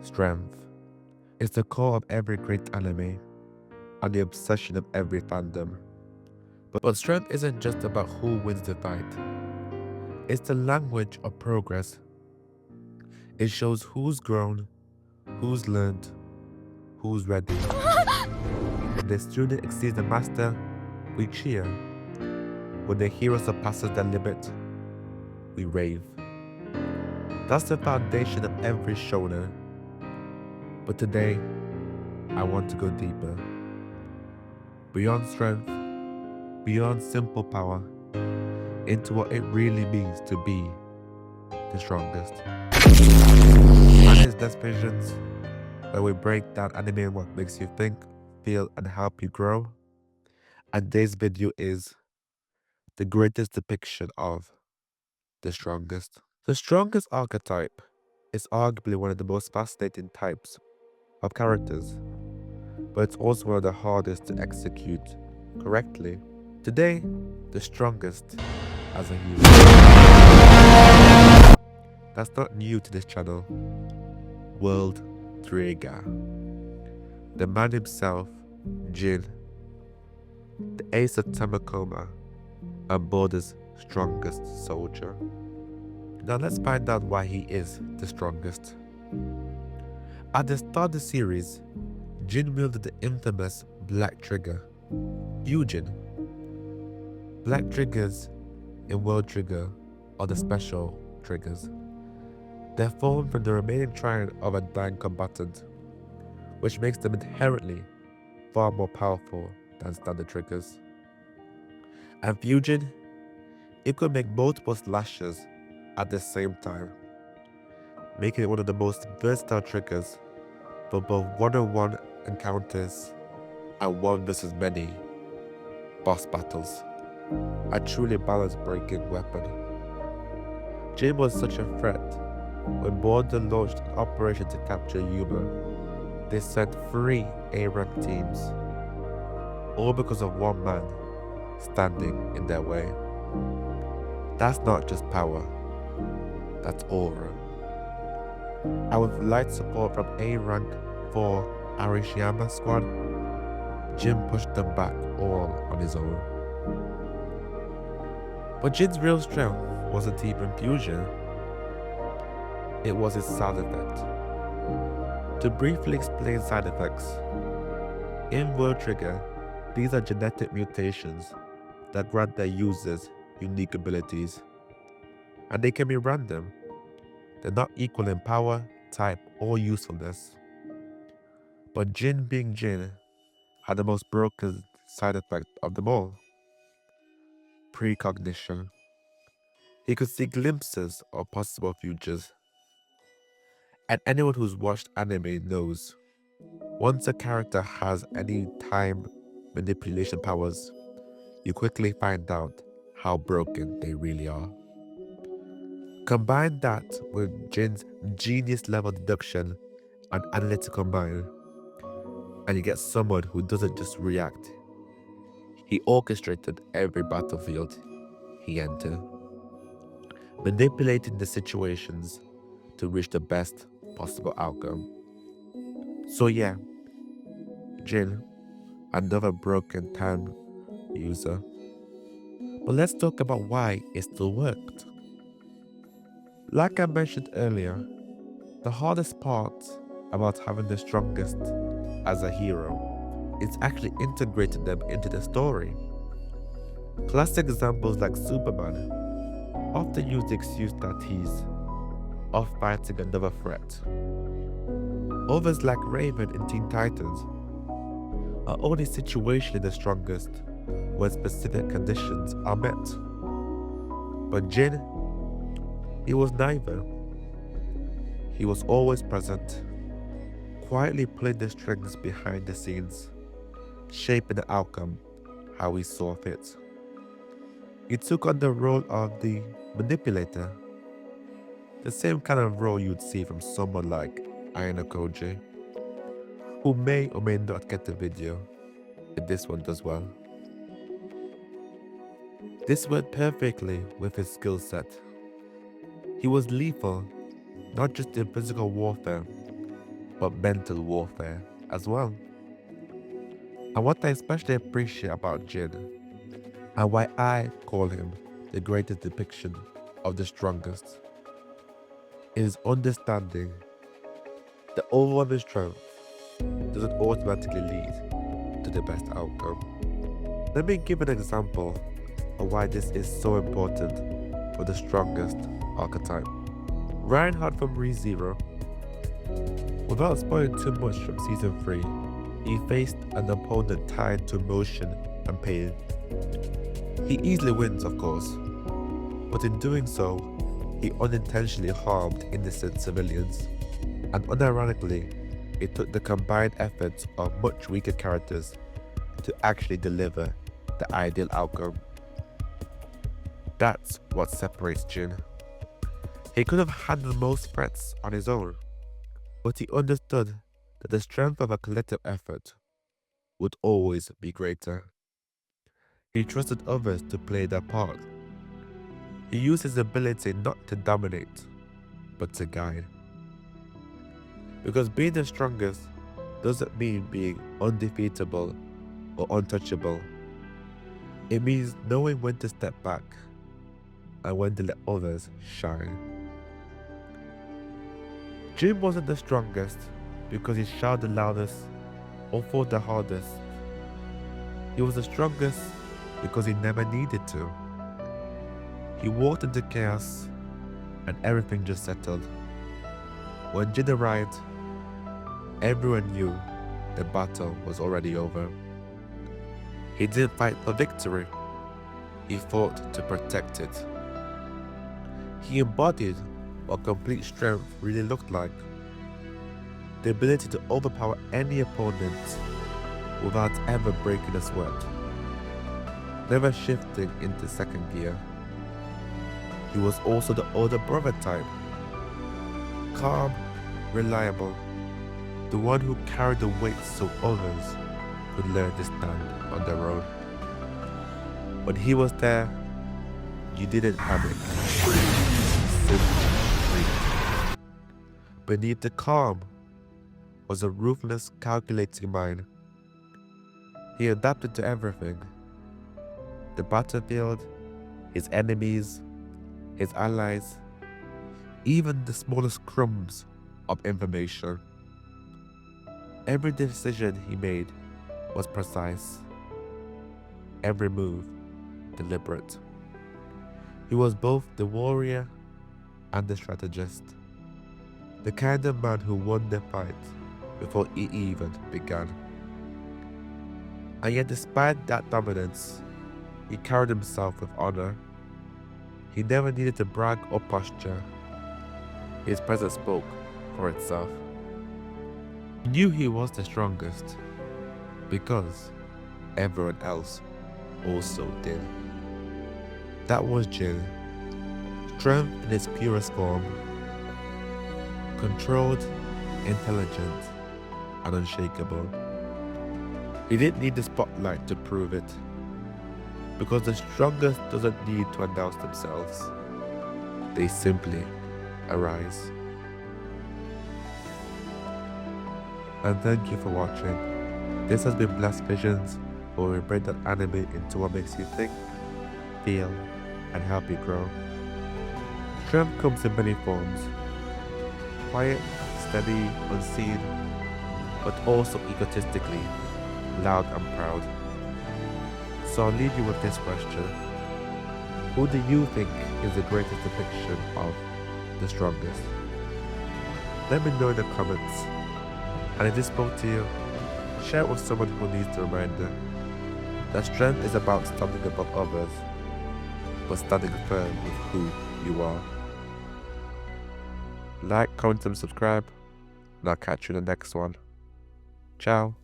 Strength is the core of every great anime and the obsession of every fandom. But strength isn't just about who wins the fight. It's the language of progress. It shows who's grown, who's learned, who's ready. When the student exceeds the master, we cheer. When the hero surpasses their limit, we rave. That's the foundation of every shonen. But today, I want to go deeper. Beyond strength, beyond simple power, into what it really means to be the strongest. And it's Desperations, where we break down anime and what makes you think, feel, and help you grow. And today's video is the greatest depiction of the strongest. The strongest archetype is arguably one of the most fascinating types of characters, but it's also one of the hardest to execute correctly. Today, the strongest as a hero. That's not new to this channel. World Trigger. The man himself, Jin, the ace of Tamakoma, and Border's strongest soldier. Now let's find out why he is the strongest. At the start of the series, Jin wielded the infamous Black Trigger, Fusion. Black triggers in World Trigger are the special triggers. They're formed from the remaining trident of a dying combatant, which makes them inherently far more powerful than standard triggers. And Fusion, it could make multiple slashes at the same time, making it one of the most versatile triggers for both one-on-one encounters and one versus many boss battles. A truly balance-breaking weapon. Jin was such a threat. When Border launched an operation to capture Yuma, they sent 3 A-rank teams, all because of one man standing in their way. That's not just power, that's aura. And with light support from A-rank 4 Arishiyama squad, Jin pushed them back all on his own. But Jin's real strength wasn't even fusion, it was his side effect. To briefly explain side effects, in World Trigger, these are genetic mutations that grant their users unique abilities. And they can be random. They're not equal in power, type, or usefulness. But Jin being Jin had the most broken side effect of them all. Precognition. He could see glimpses of possible futures. And anyone who's watched anime knows, once a character has any time manipulation powers, you quickly find out how broken they really are. Combine that with Jin's genius level deduction and analytical mind, and you get someone who doesn't just react. He orchestrated every battlefield he entered, manipulating the situations to reach the best possible outcome. So yeah, Jin, another broken time user. But let's talk about why it still worked. Like I mentioned earlier, the hardest part about having the strongest as a hero is actually integrating them into the story. Classic examples like Superman often use the excuse that he's off fighting another threat. Others like Raven in Teen Titans are only situationally the strongest when specific conditions are met. But Jin, he was neither. He was always present, quietly pulling the strings behind the scenes, shaping the outcome how he saw fit. He took on the role of the manipulator, the same kind of role you'd see from someone like Ayano Koji, who may or may not get the video if this one does well. This went perfectly with his skill set. He was lethal, not just in physical warfare, but mental warfare as well. And what I especially appreciate about Jin, and why I call him the greatest depiction of the strongest, is understanding the overwhelming strength doesn't automatically lead to the best outcome. Let me give an example of why this is so important for the strongest archetype. Reinhardt from ReZero, without spoiling too much from season 3, he faced an opponent tied to emotion and pain. He easily wins, of course, but in doing so, he unintentionally harmed innocent civilians, and unironically, it took the combined efforts of much weaker characters to actually deliver the ideal outcome. That's what separates Jin. He could have handled most threats on his own, but he understood that the strength of a collective effort would always be greater. He trusted others to play their part. He used his ability not to dominate, but to guide. Because being the strongest doesn't mean being undefeatable or untouchable. It means knowing when to step back and when to let others shine. Jin wasn't the strongest because he shouted the loudest or fought the hardest. He was the strongest because he never needed to. He walked into chaos and everything just settled. When Jin arrived, everyone knew the battle was already over. He didn't fight for victory, he fought to protect it. He embodied what complete strength really looked like. The ability to overpower any opponent without ever breaking a sweat, never shifting into second gear. He was also the older brother type, calm, reliable, the one who carried the weight so others could learn to stand on their own. When he was there, you didn't have it. Simply. Beneath the calm was a ruthless, calculating mind. He adapted to everything. The battlefield, his enemies, his allies, even the smallest crumbs of information. Every decision he made was precise, every move deliberate. He was both the warrior and the strategist, the kind of man who won the fight before it even began. And yet despite that dominance, he carried himself with honor. He never needed to brag or posture. His presence spoke for itself. He knew he was the strongest because everyone else also did. That was Jin, strength in its purest form, controlled, intelligent, and unshakable. He didn't need the spotlight to prove it, because the strongest doesn't need to announce themselves. They simply arise. And thank you for watching. This has been Blessed Visions, where we break that anime into what makes you think, feel, and help you grow. Strength comes in many forms. Quiet, steady, unseen, but also egotistically loud and proud. So I'll leave you with this question. Who do you think is the greatest depiction of the strongest? Let me know in the comments. And if this spoke to you, share it with someone who needs the reminder that strength is about standing above others, but standing firm with who you are. Like, comment, and subscribe, and I'll catch you in the next one. Ciao.